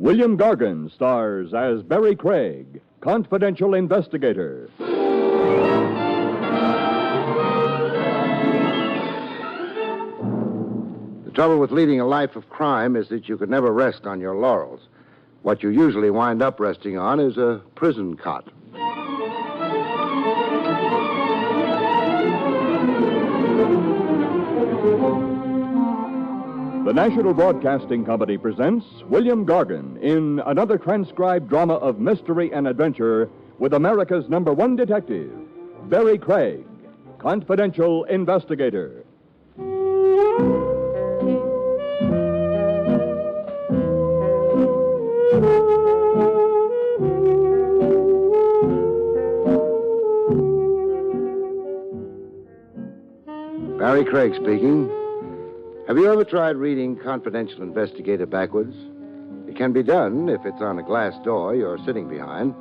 William Gargan stars as Barrie Craig, confidential investigator. The trouble with leading a life of crime is that you could never rest on your laurels. What you usually wind up resting on is a prison cot. The National Broadcasting Company presents William Gargan in another transcribed drama of mystery and adventure with America's #1 detective, Barrie Craig, confidential investigator. Barrie Craig speaking. Have you ever tried reading Confidential Investigator backwards? It can be done if it's on a glass door you're sitting behind,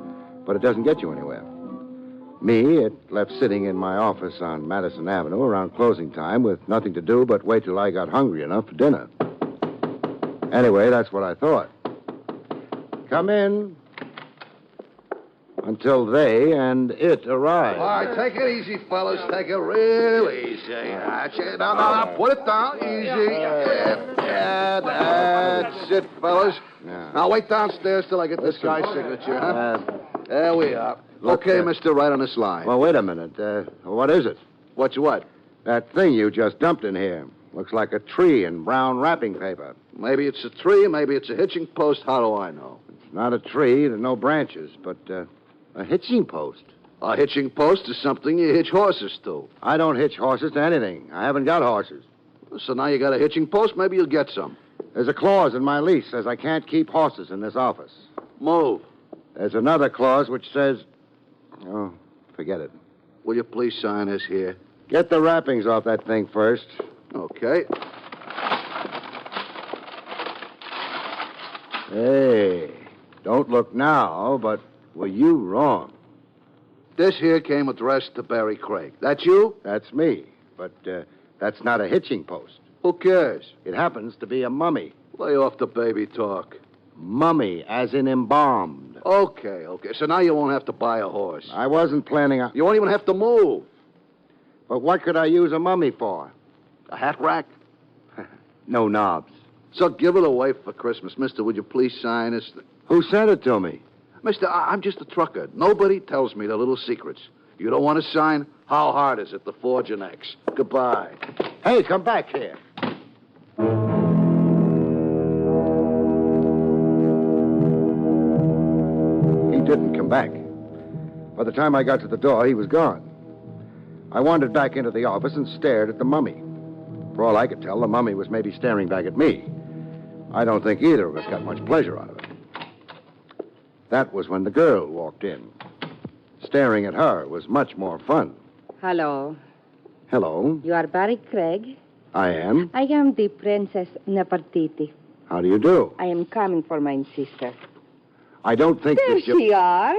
but it doesn't get you anywhere. Me, it left sitting in my office on Madison Avenue around closing time with nothing to do but wait till I got hungry enough for dinner. Anyway, that's what I thought. Come in. Until they and it arrive. All right, take it easy, fellas. Take it real easy. That's it. No. Put it down. Easy. Yeah, that's it, fellas. Yeah. Now, wait downstairs till I get this guy's signature, huh? There we are. Okay, mister, right on this line. Well, wait a minute. What is it? What's what? That thing you just dumped in here. Looks like a tree in brown wrapping paper. Maybe it's a tree, maybe it's a hitching post. How do I know? It's not a tree. There are no branches, but a hitching post. A hitching post is something you hitch horses to. I don't hitch horses to anything. I haven't got horses. So now you got a hitching post, maybe you'll get some. There's a clause in my lease says I can't keep horses in this office. Move. There's another clause which says... Oh, forget it. Will you please sign this here? Get the wrappings off that thing first. Okay. Hey, don't look now, but were you wrong? This here came addressed to Barrie Craig. That you? That's me, but that's not a hitching post. Who cares? It happens to be a mummy. Lay off the baby talk. Mummy, as in embalmed. Okay. So now you won't have to buy a horse. I wasn't planning on... You won't even have to move. But what could I use a mummy for? A hat rack? No knobs. So give it away for Christmas. Mister, would you please sign this? Who sent it to me? Mister, I'm just a trucker. Nobody tells me the little secrets. You don't want to sign? How hard is it to forge an X? Goodbye. Hey, come back here. He didn't come back. By the time I got to the door, he was gone. I wandered back into the office and stared at the mummy. For all I could tell, the mummy was maybe staring back at me. I don't think either of us got much pleasure out of it. That was when the girl walked in. Staring at her was much more fun. Hello. Hello. You are Barrie Craig? I am. I am the Princess Nefertiti. How do you do? I am coming for my sister. I don't think There that you... she are.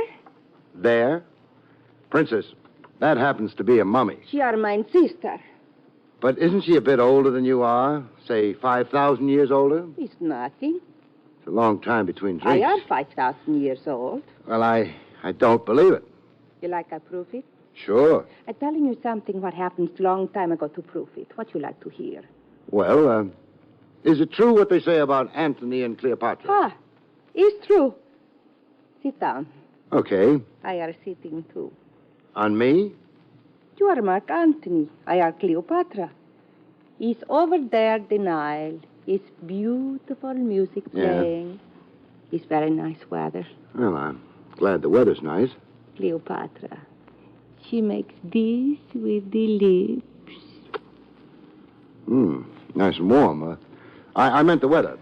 There? Princess, that happens to be a mummy. She are my sister. But isn't she a bit older than you are? Say, 5,000 years older? It's nothing. It's a long time between I drinks. am 5,000 years old. Well, I don't believe it. You like I prove it? Sure. I'm telling you something what happened long time ago to prove it. What you like to hear? Well, is it true what they say about Antony and Cleopatra? Ah, it's true. Sit down. Okay. I are sitting too. On me? You are Mark Antony. I are Cleopatra. It's over there, the Nile. It's beautiful music playing. Yeah. It's very nice weather. Well, I'm glad the weather's nice. Cleopatra. She makes this with the lips. Nice and warm. I meant the weather.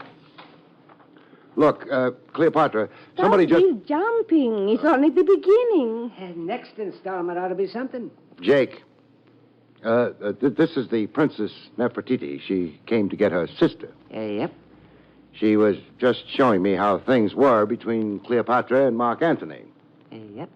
Look, Cleopatra, somebody Stop just... this jumping. It's only the beginning. Next installment ought to be something. Jake, this is the Princess Nefertiti. She came to get her sister. Yep. She was just showing me how things were between Cleopatra and Mark Antony. Yep.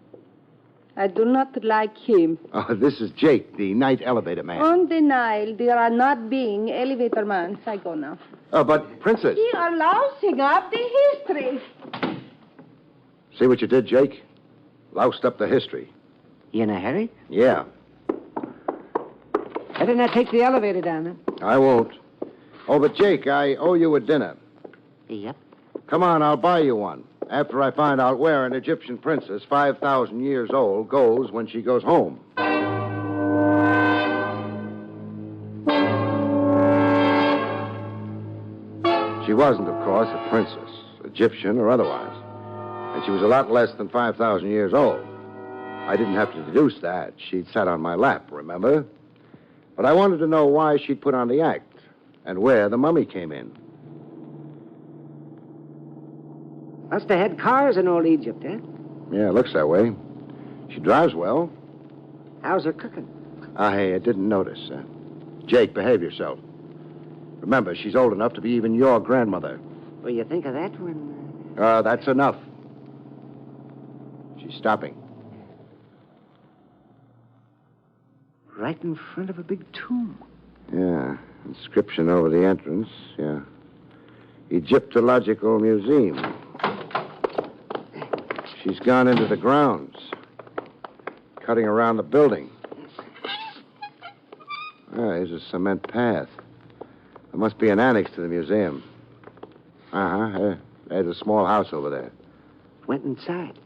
I do not like him. This is Jake, the night elevator man. On the Nile, there are not being elevator mans. I go now. But, Princess... You are lousing up the history. See what you did, Jake? Loused up the history. You in a hurry? Yeah, Better not take the elevator down, then. I won't. Oh, but Jake, I owe you a dinner. Yep. Come on, I'll buy you one. After I find out where an Egyptian princess, 5,000 years old, goes when she goes home. She wasn't, of course, a princess, Egyptian or otherwise. And she was a lot less than 5,000 years old. I didn't have to deduce that. She'd sat on my lap, remember? But I wanted to know why she'd put on the act and where the mummy came in. Must have had cars in old Egypt, eh? Yeah, it looks that way. She drives well. How's her cooking? I didn't notice. Jake, behave yourself. Remember, she's old enough to be even your grandmother. Well, you think of that when... That's enough. She's stopping. Right in front of a big tomb. Yeah, inscription over the entrance. Yeah. Egyptological Museum. She's gone into the grounds, cutting around the building. There's a cement path. There must be an annex to the museum. There's a small house over there. Went inside.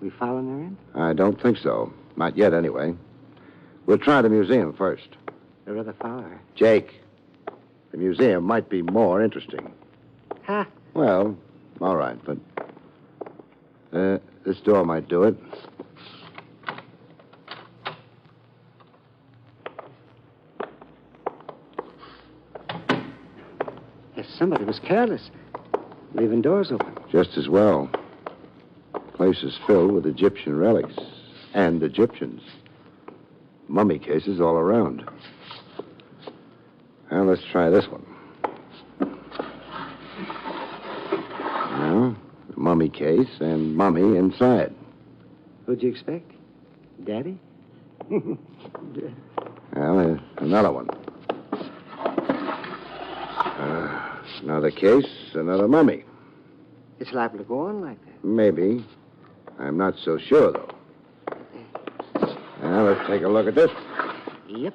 We following her in? I don't think so. Not yet, anyway. We'll try the museum first. I'd rather follow her. Jake, the museum might be more interesting. Ha! Well, all right, but this door might do it. Yes, somebody was careless, leaving doors open. Just as well. The place is filled with Egyptian relics and Egyptians. Mummy cases all around. Now, let's try this one. Now, mummy case and mummy inside. What'd you expect? Daddy? Well, there's another one. Another case, another mummy. It's liable to go on like that. Maybe. I'm not so sure, though. Now, let's take a look at this one. Yep.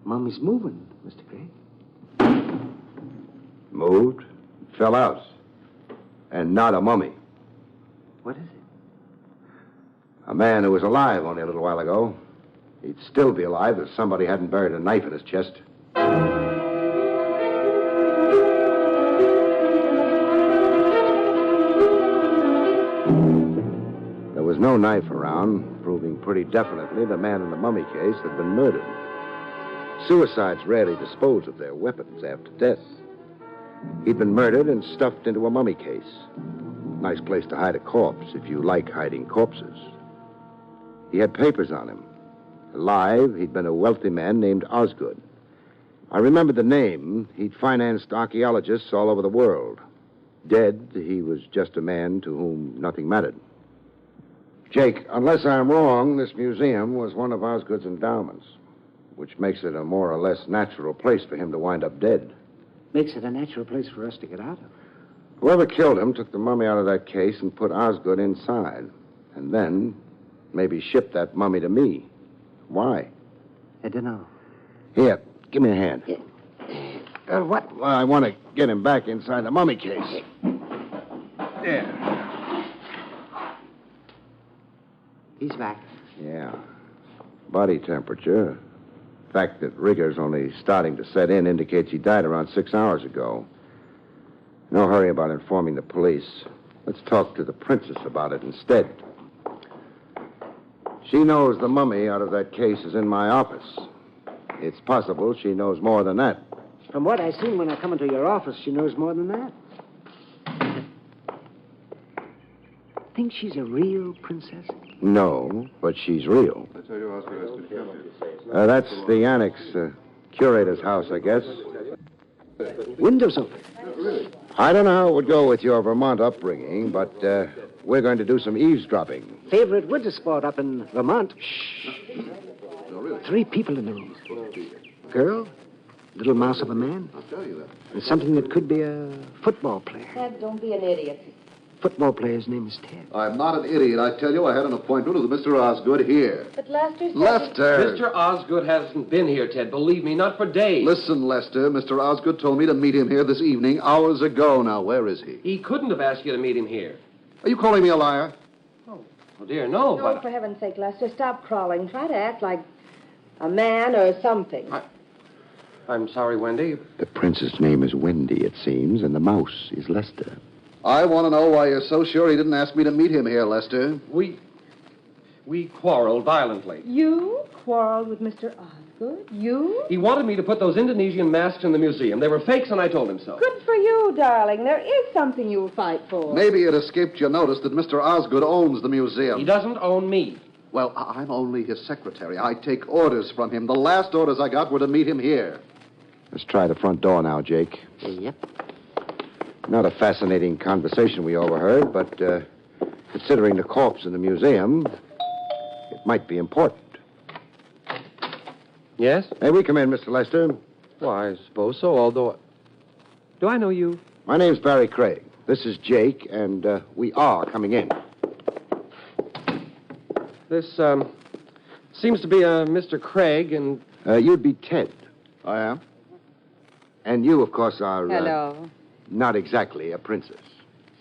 Mummy's moving, Mr. Craig. Moved, fell out. And not a mummy. What is it? A man who was alive only a little while ago. He'd still be alive if somebody hadn't buried a knife in his chest. There was no knife around, proving pretty definitely the man in the mummy case had been murdered. Suicides rarely dispose of their weapons after death. He'd been murdered and stuffed into a mummy case. Nice place to hide a corpse if you like hiding corpses. He had papers on him. Alive, he'd been a wealthy man named Osgood. I remembered the name. He'd financed archaeologists all over the world. Dead, he was just a man to whom nothing mattered. Jake, unless I'm wrong, this museum was one of Osgood's endowments, which makes it a more or less natural place for him to wind up dead. Makes it a natural place for us to get out of. Whoever killed him took the mummy out of that case and put Osgood inside. And then maybe shipped that mummy to me. Why? I don't know. Here, give me a hand. What? Well, I want to get him back inside the mummy case. There. He's back. Yeah. Body temperature. The fact that rigor's only starting to set in indicates he died around 6 hours ago. No hurry about informing the police. Let's talk to the princess about it instead. She knows the mummy out of that case is in my office. It's possible she knows more than that. From what I seen when I come into your office, she knows more than that. Think she's a real princess? No, but she's real. That's the annex. Curator's house, I guess. Windows open. I don't know how it would go with your Vermont upbringing, but we're going to do some eavesdropping. Favorite winter sport up in Vermont. Shh. 3 people in the room. Girl, little mouse of a man, and something that could be a football player. Dad, don't be an idiot. football player's name is Ted. I'm not an idiot. I tell you, I had an appointment with Mr. Osgood here. But Lester said... Lester! Mr. Osgood hasn't been here, Ted. Believe me, not for days. Listen, Lester, Mr. Osgood told me to meet him here this evening, hours ago. Now, where is he? He couldn't have asked you to meet him here. Are you calling me a liar? Oh, dear, no, No, but... for heaven's sake, Lester, stop crawling. Try to act like a man or something. I'm sorry, Wendy. The princess' name is Wendy, it seems, and the mouse is Lester. I want to know why you're so sure he didn't ask me to meet him here, Lester. We quarreled violently. You quarreled with Mr. Osgood? You? He wanted me to put those Indonesian masks in the museum. They were fakes, and I told him so. Good for you, darling. There is something you'll fight for. Maybe it escaped your notice that Mr. Osgood owns the museum. He doesn't own me. Well, I'm only his secretary. I take orders from him. The last orders I got were to meet him here. Let's try the front door now, Jake. Yep. Not a fascinating conversation we overheard, but considering the corpse in the museum, it might be important. Yes? May we come in, Mr. Lester? Well, I suppose so, although... Do I know you? My name's Barrie Craig. This is Jake, and we are coming in. This, seems to be a Mr. Craig, and... You'd be Ted. I am? And you, of course, are... Hello. Not exactly a princess.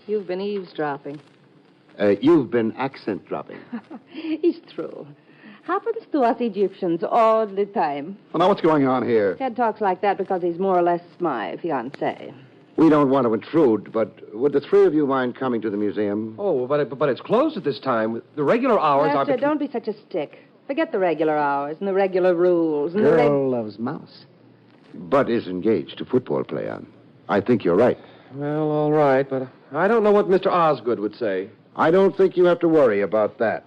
You've been eavesdropping. You've been accent dropping. It's true. Happens to us Egyptians all the time. Well, now, what's going on here? Ted talks like that because he's more or less my fiancé. We don't want to intrude, but would the three of you mind coming to the museum? Oh, but it's closed at this time. The regular hours Lester, are... don't be such a stick. Forget the regular hours and the regular rules. And Girl loves mouse. Bud is engaged to football player. I think you're right. Well, all right, but I don't know what Mr. Osgood would say. I don't think you have to worry about that.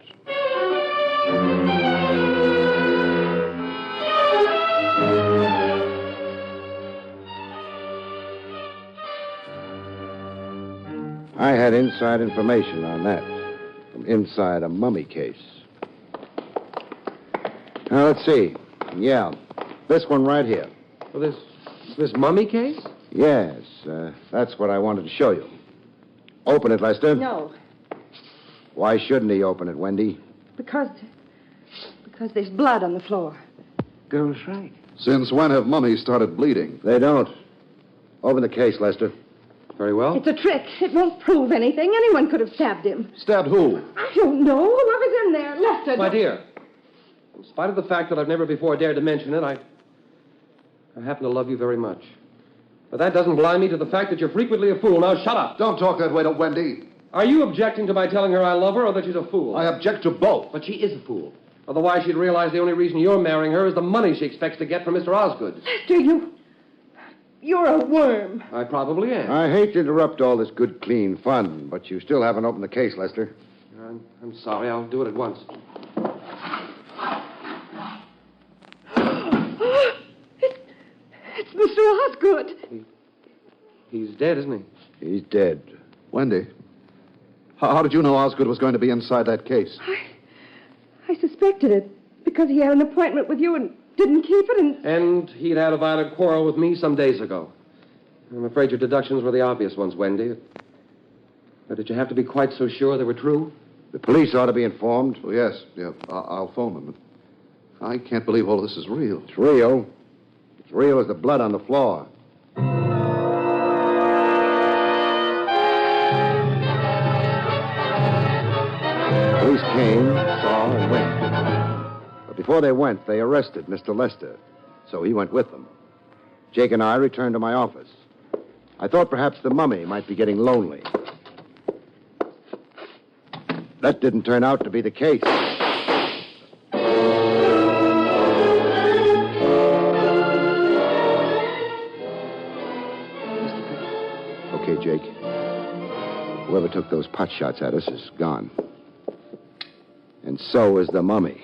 I had inside information on that from inside a mummy case. Now, let's see. Yeah, this one right here. Well, this mummy case? Yes, that's what I wanted to show you. Open it, Lester. No, Why shouldn't he open it, Wendy? because there's blood on the floor. Girl's right. Since when have mummies started bleeding? They don't. Open the case, Lester. Very well. It's a trick. It won't prove anything. Anyone could have stabbed him. Stabbed who? I don't know. Whoever's in there. Lester. My dear, in spite of the fact that I've never before dared to mention it, I happen to love you very much. But that doesn't blind me to the fact that you're frequently a fool. Now, shut up. Don't talk that way to Wendy. Are you objecting to my telling her I love her or that she's a fool? I object to both. But she is a fool. Otherwise, she'd realize the only reason you're marrying her is the money she expects to get from Mr. Osgood. Lester, you're a worm. I probably am. I hate to interrupt all this good, clean fun, but you still haven't opened the case, Lester. I'm sorry. I'll do it at once. It's Mr. Osgood. He's dead, isn't he? He's dead. Wendy, how did you know Osgood was going to be inside that case? I suspected it because he had an appointment with you and didn't keep it And he'd had a violent quarrel with me some days ago. I'm afraid your deductions were the obvious ones, Wendy. But did you have to be quite so sure they were true? The police ought to be informed. Oh, yes. Yeah, I'll phone them. I can't believe all this is real. It's real. It's real as the blood on the floor. Police came, saw, and went. But before they went, they arrested Mr. Lester. So he went with them. Jake and I returned to my office. I thought perhaps the mummy might be getting lonely. That didn't turn out to be the case. Okay, Jake. Whoever took those pot shots at us is gone. And so is the mummy.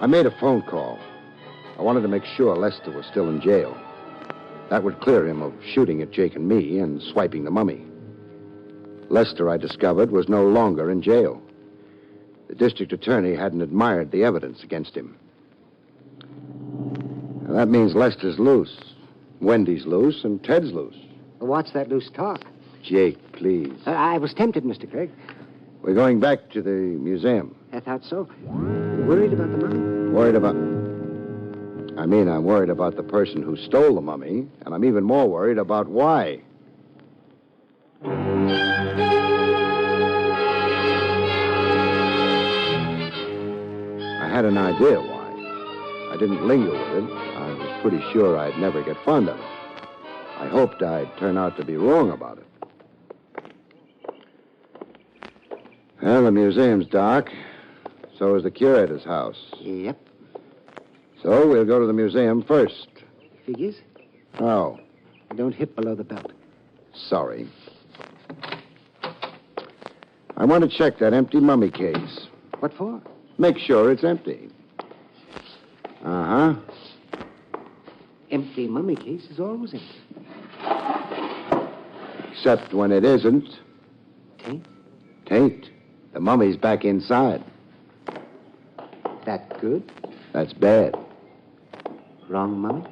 I made a phone call. I wanted to make sure Lester was still in jail. That would clear him of shooting at Jake and me and swiping the mummy. Lester, I discovered, was no longer in jail. The district attorney hadn't admired the evidence against him. Well, that means Lester's loose, Wendy's loose, and Ted's loose. What's that loose talk? Jake, please. I was tempted, Mr. Craig. We're going back to the museum. I thought so. Worried about the mummy? Worried about... I'm worried about the person who stole the mummy, and I'm even more worried about why. I had an idea why. I didn't linger with it. I was pretty sure I'd never get fond of it. I hoped I'd turn out to be wrong about it. Well, the museum's dark. So is the curator's house. Yep. So we'll go to the museum first. Figures? Oh, Don't hit below the belt. sorry. I want to check that empty mummy case. What for? Make sure it's empty. Uh-huh. Empty mummy case is always empty. Except when it isn't. Taint? Taint. The mummy's back inside. That good? That's bad. Wrong mummy?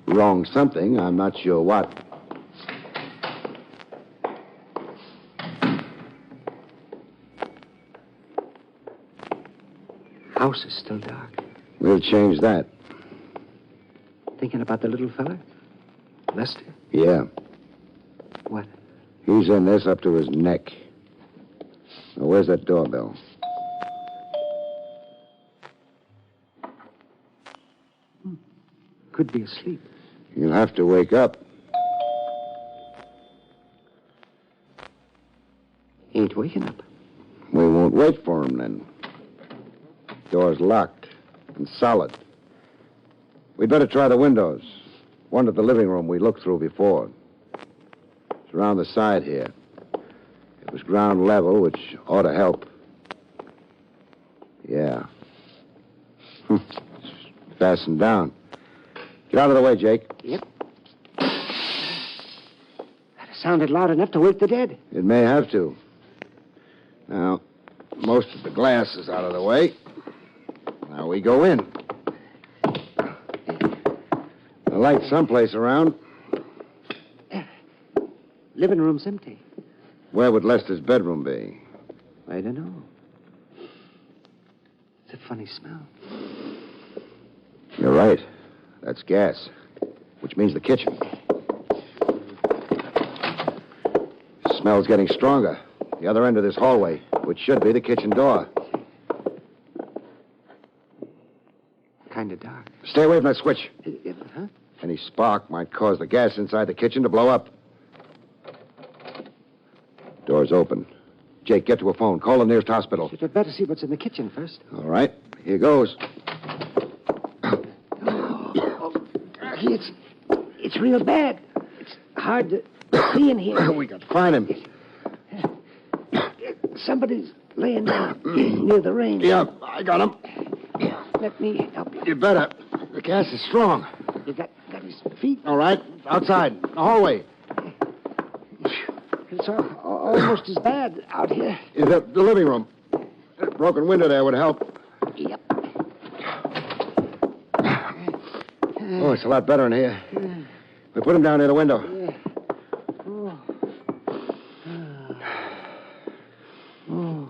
Wrong something. I'm not sure what. House is still dark. We'll change that. Thinking about the little fella? Lester? Yeah. What? He's in this up to his neck. Now, where's that doorbell? Could be asleep. You'll have to wake up. Ain't waking up. We won't wait for him, then. Door's locked and solid. We'd better try the windows. One to the living room we looked through before. It's around the side here. It was ground level, which ought to help. Yeah. It's fastened down. Get out of the way, Jake. Yep. That sounded loud enough to wake the dead. It may have to. Now, most of the glass is out of the way. Now we go in. The light's someplace around. Living room's empty. Where would Lester's bedroom be? I don't know. It's a funny smell. You're right. That's gas, which means the kitchen. Smell's getting stronger. The other end of this hallway, which should be the kitchen door. Kind of dark. Stay away from that switch. Huh? Any spark might cause the gas inside the kitchen to blow up. Door's open. Jake, get to a phone. Call the nearest hospital. You'd better see what's in the kitchen first. All right. Here goes. It's real bad. It's hard to see in here. We got to find him. Somebody's laying down near the range. Yeah, I got him. Let me help you. You better. The gas is strong. You got his feet? All right. Outside. The hallway. It's almost as bad out here. The living room. A broken window there would help. Yep. Oh, it's a lot better in here. We put him down near the window. Yeah. Oh.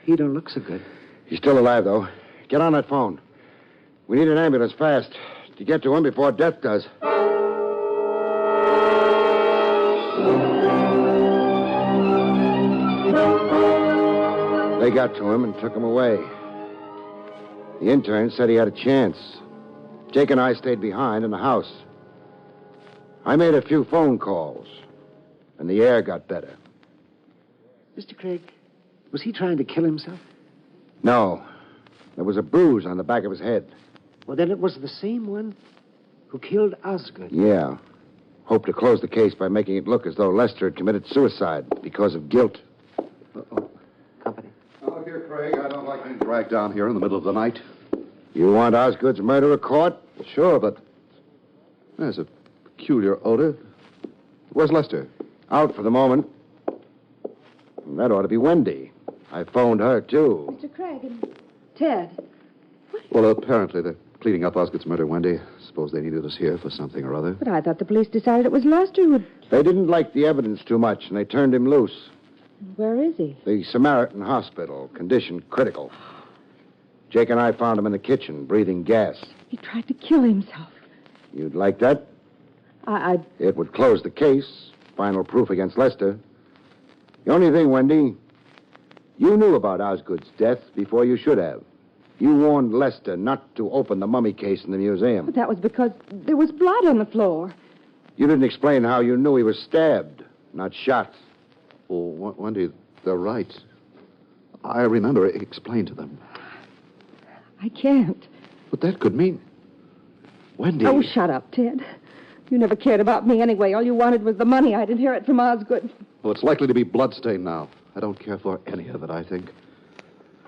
He don't look so good. He's still alive, though. Get on that phone. We need an ambulance fast to get to him before death does. They got to him and took him away. The intern said he had a chance. Jake and I stayed behind in the house. I made a few phone calls, and the air got better. Mr. Craig, was he trying to kill himself? No. There was a bruise on the back of his head. Well, then it was the same one who killed Osgood. Yeah. Hoped to close the case by making it look as though Lester had committed suicide because of guilt. Uh-oh. Company. Oh, here, Craig, I don't like being dragged down here in the middle of the night. You want Osgood's murderer caught? Sure, but there's a peculiar odor. Where's Lester? Out for the moment. That ought to be Wendy. I phoned her, too. Mr. Craig and Ted. Well, apparently the cleaning up Osgood's murder, Wendy. Suppose they needed us here for something or other. But I thought the police decided it was Lester who... They didn't like the evidence too much, and they turned him loose. Where is he? The Samaritan Hospital, condition critical. Jake and I found him in the kitchen, breathing gas. He tried to kill himself. You'd like that? It would close the case. Final proof against Lester. The only thing, Wendy, you knew about Osgood's death before you should have. You warned Lester not to open the mummy case in the museum. But that was because there was blood on the floor. You didn't explain how you knew he was stabbed, not shot. Oh, Wendy, they're right. I remember it explained to them. I can't. But that could mean... Wendy... Oh, shut up, Ted. You never cared about me anyway. All you wanted was the money I'd inherit from Osgood. Well, it's likely to be bloodstained now. I don't care for any of it, I think.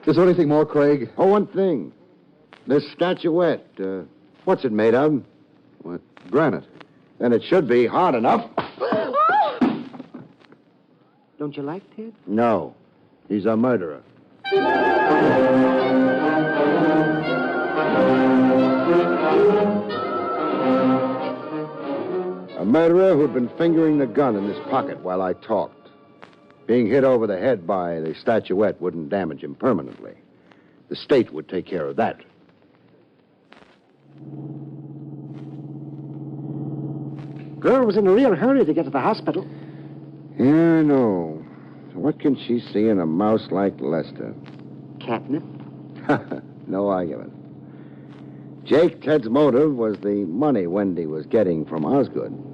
Is there anything more, Craig? Oh, one thing. This statuette, what's it made of? What? Granite. Then it should be hard enough. Don't you like Ted? No. He's a murderer. A murderer who'd been fingering the gun in his pocket while I talked. Being hit over the head by the statuette wouldn't damage him permanently. The state would take care of that. Girl was in a real hurry to get to the hospital. Yeah, I know. What can she see in a mouse like Lester? Catnip? No argument. Jake, Ted's motive was the money Wendy was getting from Osgood.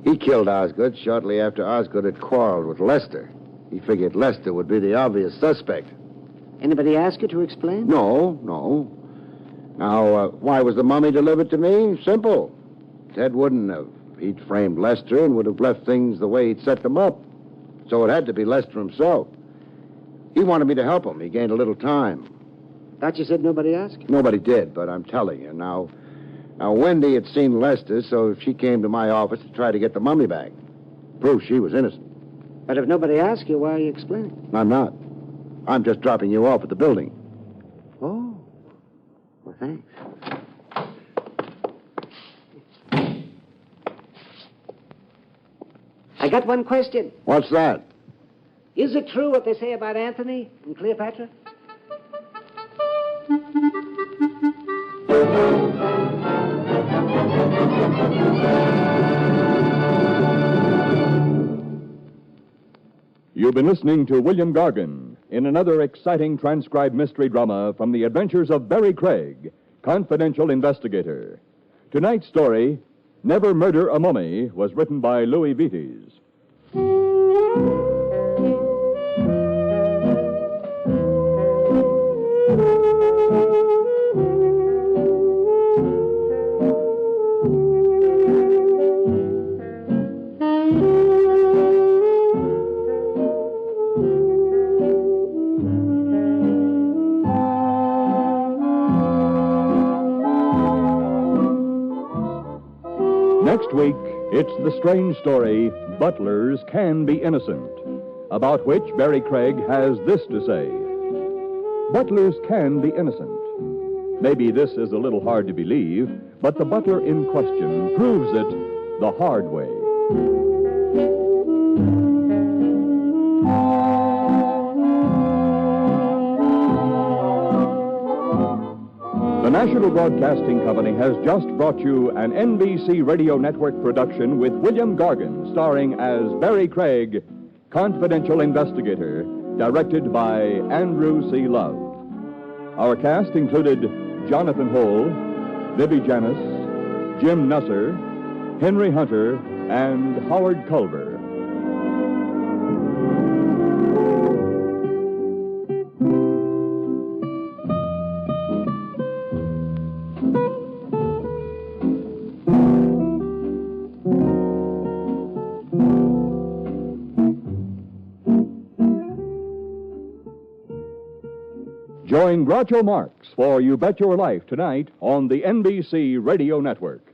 He killed Osgood shortly after Osgood had quarreled with Lester. He figured Lester would be the obvious suspect. Anybody ask you to explain? No. Now, why was the mummy delivered to me? Simple. Ted wouldn't have. He'd framed Lester and would have left things the way he'd set them up. So it had to be Lester himself. He wanted me to help him. He gained a little time. Thought you said nobody asked? Nobody did, but I'm telling you. Now, Wendy had seen Lester, so she came to my office to try to get the mummy back. Proof she was innocent. But if nobody asked you, why are you explaining? I'm not. I'm just dropping you off at the building. Oh. Well, thanks. I got one question. What's that? Is it true what they say about Anthony and Cleopatra? You've been listening to William Gargan in another exciting transcribed mystery drama from the adventures of Barrie Craig, confidential investigator. Tonight's story, Never Murder a Mummy, was written by Louis Vites. Next week, it's the strange story, Butlers Can Be Innocent, about which Barrie Craig has this to say. Butlers can be innocent. Maybe this is a little hard to believe, but the butler in question proves it the hard way. The National Broadcasting Company has just brought you an NBC Radio Network production with William Gargan, starring as Barrie Craig, confidential investigator, directed by Andrew C. Love. Our cast included Jonathan Hull, Libby Janis, Jim Nusser, Henry Hunter, and Howard Culver. Join Groucho Marx for You Bet Your Life tonight on the NBC Radio Network.